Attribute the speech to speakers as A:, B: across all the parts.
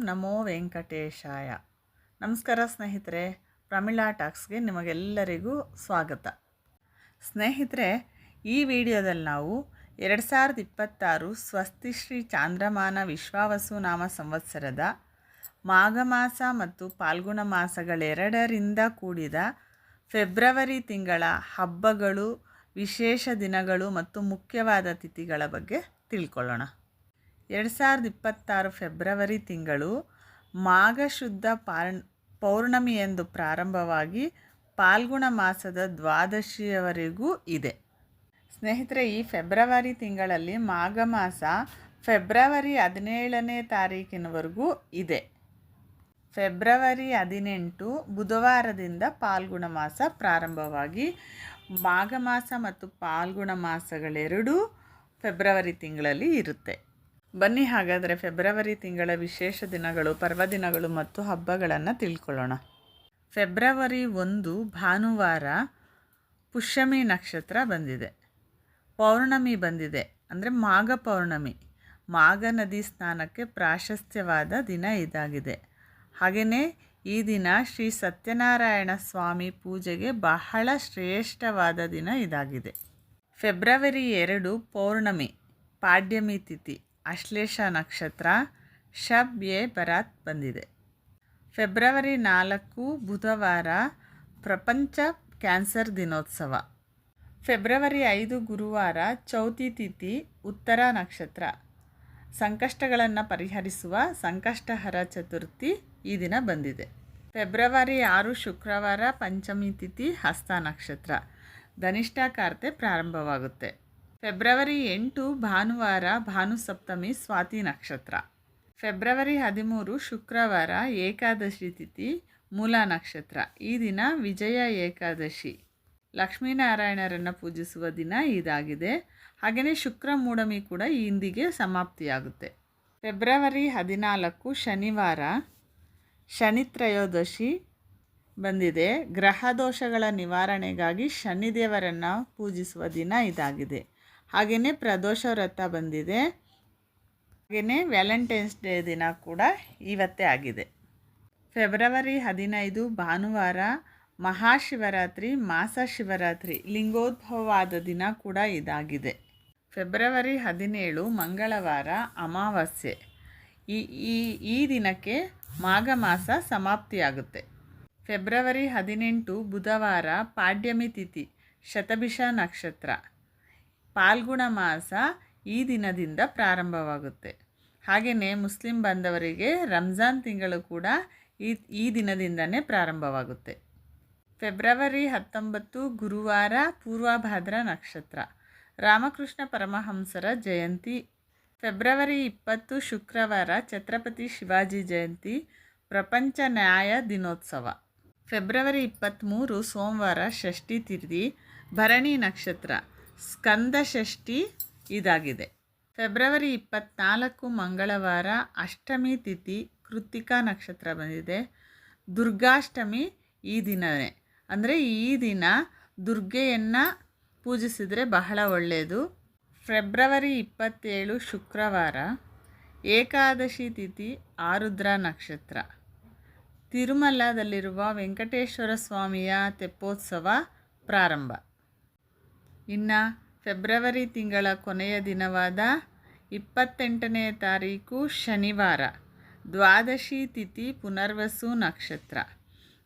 A: ನಮೋ ವೆಂಕಟೇಶಾಯ. ನಮಸ್ಕಾರ ಸ್ನೇಹಿತರೆ, ಪ್ರಮಿಳಾ ಟಾಕ್ಸ್ಗೆ ನಿಮಗೆಲ್ಲರಿಗೂ ಸ್ವಾಗತ. ಸ್ನೇಹಿತರೆ, ಈ ವಿಡಿಯೋದಲ್ಲಿ ನಾವು 2026 ಸ್ವಸ್ತಿಶ್ರೀ ಚಾಂದ್ರಮಾನ ವಿಶ್ವಾವಸು ನಾಮ ಸಂವತ್ಸರದ ಮಾಘ ಮಾಸ ಮತ್ತು ಪಾಲ್ಗುಣ ಮಾಸಗಳೆರಡರಿಂದ ಕೂಡಿದ ಫೆಬ್ರವರಿ ತಿಂಗಳ ಹಬ್ಬಗಳು, ವಿಶೇಷ ದಿನಗಳು ಮತ್ತು ಮುಖ್ಯವಾದ ತಿಥಿಗಳ ಬಗ್ಗೆ ತಿಳ್ಕೊಳ್ಳೋಣ. 2026 ಫೆಬ್ರವರಿ ತಿಂಗಳು ಮಾಘ ಶುದ್ಧ ಪೌರ್ಣಮಿಯೆಂದು ಪ್ರಾರಂಭವಾಗಿ ಪಾಲ್ಗುಣ ಮಾಸದ ದ್ವಾದಶಿಯವರೆಗೂ ಇದೆ. ಸ್ನೇಹಿತರೆ, ಈ ಫೆಬ್ರವರಿ ತಿಂಗಳಲ್ಲಿ ಮಾಘ ಮಾಸ ಫೆಬ್ರವರಿ 17ನೇ ತಾರೀಕಿನವರೆಗೂ ಇದೆ. ಫೆಬ್ರವರಿ 18 ಬುಧವಾರದಿಂದ ಪಾಲ್ಗುಣ ಮಾಸ ಪ್ರಾರಂಭವಾಗಿ ಮಾಘ ಮಾಸ ಮತ್ತು ಪಾಲ್ಗುಣ ಮಾಸಗಳೆರಡೂ ಫೆಬ್ರವರಿ ತಿಂಗಳಲ್ಲಿ ಇರುತ್ತೆ. ಬನ್ನಿ ಹಾಗಾದರೆ ಫೆಬ್ರವರಿ ತಿಂಗಳ ವಿಶೇಷ ದಿನಗಳು, ಪರ್ವದಿನಗಳು ಮತ್ತು ಹಬ್ಬಗಳನ್ನು ತಿಳ್ಕೊಳ್ಳೋಣ. ಫೆಬ್ರವರಿ 1 ಭಾನುವಾರ ಪುಷ್ಯಮಿ ನಕ್ಷತ್ರ ಬಂದಿದೆ. ಪೌರ್ಣಮಿ ಬಂದಿದೆ, ಅಂದರೆ ಮಾಘ ಪೌರ್ಣಮಿ. ಮಾಘ ನದಿ ಸ್ನಾನಕ್ಕೆ ಪ್ರಾಶಸ್ತ್ಯವಾದ ದಿನ ಇದಾಗಿದೆ. ಹಾಗೆಯೇ ಈ ದಿನ ಶ್ರೀ ಸತ್ಯನಾರಾಯಣ ಸ್ವಾಮಿ ಪೂಜೆಗೆ ಬಹಳ ಶ್ರೇಷ್ಠವಾದ ದಿನ ಇದಾಗಿದೆ. ಫೆಬ್ರವರಿ 2 ಪೌರ್ಣಮಿ, ಪಾಡ್ಯಮಿ ತಿಥಿ, ಆಶ್ಲೇಷ ನಕ್ಷತ್ರ, ಶಬ್ ಎ ಬರಾತ್ ಬಂದಿದೆ. ಫೆಬ್ರವರಿ 4 ಬುಧವಾರ ಪ್ರಪಂಚ ಕ್ಯಾನ್ಸರ್ ದಿನೋತ್ಸವ. ಫೆಬ್ರವರಿ 5 ಗುರುವಾರ ಚೌತಿ ತಿಥಿ, ಉತ್ತರ ನಕ್ಷತ್ರ. ಸಂಕಷ್ಟಗಳನ್ನು ಪರಿಹರಿಸುವ ಸಂಕಷ್ಟಹರ ಚತುರ್ಥಿ ಈ ದಿನ ಬಂದಿದೆ. ಫೆಬ್ರವರಿ 6 ಶುಕ್ರವಾರ ಪಂಚಮಿ ತಿಥಿ, ಹಸ್ತ ನಕ್ಷತ್ರ. ಧನಿಷ್ಠ ಕಾರ್ತೆ ಪ್ರಾರಂಭವಾಗುತ್ತೆ. ಫೆಬ್ರವರಿ 8 ಭಾನುವಾರ ಭಾನುಸಪ್ತಮಿ, ಸ್ವಾತಿ ನಕ್ಷತ್ರ. ಫೆಬ್ರವರಿ 13 ಶುಕ್ರವಾರ ಏಕಾದಶಿ ತಿಥಿ, ಮೂಲ ನಕ್ಷತ್ರ. ಈ ದಿನ ವಿಜಯ ಏಕಾದಶಿ, ಲಕ್ಷ್ಮೀನಾರಾಯಣರನ್ನು ಪೂಜಿಸುವ ದಿನ ಇದಾಗಿದೆ. ಹಾಗೆಯೇ ಶುಕ್ರ ಮೂಢಮಿ ಕೂಡ ಇಂದಿಗೆ ಸಮಾಪ್ತಿಯಾಗುತ್ತೆ. ಫೆಬ್ರವರಿ 14 ಶನಿವಾರ ಶನಿತ್ರಯೋದಶಿ ಬಂದಿದೆ. ಗ್ರಹ ದೋಷಗಳ ನಿವಾರಣೆಗಾಗಿ ಶನಿದೇವರನ್ನು ಪೂಜಿಸುವ ದಿನ ಇದಾಗಿದೆ. ಹಾಗೆಯೇ ಪ್ರದೋಷ ವ್ರತ ಬಂದಿದೆ. ಹಾಗೆಯೇ ವ್ಯಾಲೆಂಟೈನ್ಸ್ ಡೇ ದಿನ ಕೂಡ ಇವತ್ತೇ ಆಗಿದೆ. ಫೆಬ್ರವರಿ 15 ಭಾನುವಾರ ಮಹಾಶಿವರಾತ್ರಿ, ಮಾಸ ಶಿವರಾತ್ರಿ, ಲಿಂಗೋದ್ಭವವಾದ ದಿನ ಕೂಡ ಇದಾಗಿದೆ. ಫೆಬ್ರವರಿ 17 ಮಂಗಳವಾರ ಅಮಾವಾಸ್ಯೆ. ಈ ದಿನಕ್ಕೆ ಮಾಘ ಮಾಸ ಸಮಾಪ್ತಿಯಾಗುತ್ತೆ. ಫೆಬ್ರವರಿ 18 ಬುಧವಾರ ಪಾಡ್ಯಮಿ ತಿಥಿ, ಶತಭಿಷ ನಕ್ಷತ್ರ. ಪಾಲ್ಗುಣ ಮಾಸ ಈ ದಿನದಿಂದ ಪ್ರಾರಂಭವಾಗುತ್ತೆ. ಹಾಗೆಯೇ ಮುಸ್ಲಿಂ ಬಾಂಧವರಿಗೆ ರಂಜಾನ್ ತಿಂಗಳು ಕೂಡ ಈ ದಿನದಿಂದನೇ ಪ್ರಾರಂಭವಾಗುತ್ತೆ. ಫೆಬ್ರವರಿ 19 ಗುರುವಾರ ಪೂರ್ವಭಾದ್ರ ನಕ್ಷತ್ರ. ರಾಮಕೃಷ್ಣ ಪರಮಹಂಸರ ಜಯಂತಿ. ಫೆಬ್ರವರಿ 20 ಶುಕ್ರವಾರ ಛತ್ರಪತಿ ಶಿವಾಜಿ ಜಯಂತಿ, ಪ್ರಪಂಚ ನ್ಯಾಯ ದಿನೋತ್ಸವ. ಫೆಬ್ರವರಿ 23 ಸೋಮವಾರ ಷಷ್ಠಿ ತಿಥಿ, ಭರಣಿ ನಕ್ಷತ್ರ, ಸ್ಕಂದ ಷಷ್ಠಿ ಇದಾಗಿದೆ. ಫೆಬ್ರವರಿ 24 ಮಂಗಳವಾರ ಅಷ್ಟಮಿ ತಿಥಿ, ಕೃತ್ತಿಕಾ ನಕ್ಷತ್ರ ಬಂದಿದೆ. ದುರ್ಗಾಷ್ಟಮಿ ಈ ದಿನವೇ, ಅಂದರೆ ಈ ದಿನ ದುರ್ಗೆಯನ್ನು ಪೂಜಿಸಿದರೆ ಬಹಳ ಒಳ್ಳೆಯದು. ಫೆಬ್ರವರಿ 27 ಶುಕ್ರವಾರ ಏಕಾದಶಿ ತಿಥಿ, ಆರುದ್ರ ನಕ್ಷತ್ರ. ತಿರುಮಲದಲ್ಲಿರುವ ವೆಂಕಟೇಶ್ವರ ಸ್ವಾಮಿಯ ತೆಪ್ಪೋತ್ಸವ ಪ್ರಾರಂಭ. ಇನ್ನು ಫೆಬ್ರವರಿ ತಿಂಗಳ ಕೊನೆಯ ದಿನವಾದ 28ನೇ ತಾರೀಕು ಶನಿವಾರ ದ್ವಾದಶಿ ತಿಥಿ, ಪುನರ್ವಸು ನಕ್ಷತ್ರ.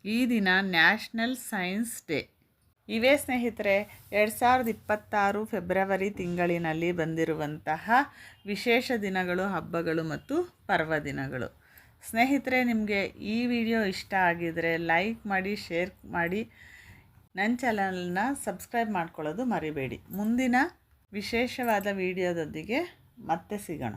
A: ಈ ದಿನ ನ್ಯಾಷನಲ್ ಸೈನ್ಸ್ ಡೇ. ಇವೇ ಸ್ನೇಹಿತರೆ 2026 ಫೆಬ್ರವರಿ ತಿಂಗಳಿನಲ್ಲಿ ಬಂದಿರುವಂತಹ ವಿಶೇಷ ದಿನಗಳು, ಹಬ್ಬಗಳು ಮತ್ತು ಪರ್ವದಿನಗಳು. ಸ್ನೇಹಿತರೆ, ನಿಮಗೆ ಈ ವಿಡಿಯೋ ಇಷ್ಟ ಆಗಿದರೆ ಲೈಕ್ ಮಾಡಿ, ಶೇರ್ ಮಾಡಿ, ನನ್ನ ಚಾನಲ್ನ ಸಬ್ಸ್ಕ್ರೈಬ್ ಮಾಡ್ಕೊಳ್ಳೋದು ಮರಿಬೇಡಿ. ಮುಂದಿನ ವಿಶೇಷವಾದ ವಿಡಿಯೋದೊಂದಿಗೆ ಮತ್ತೆ ಸಿಗೋಣ.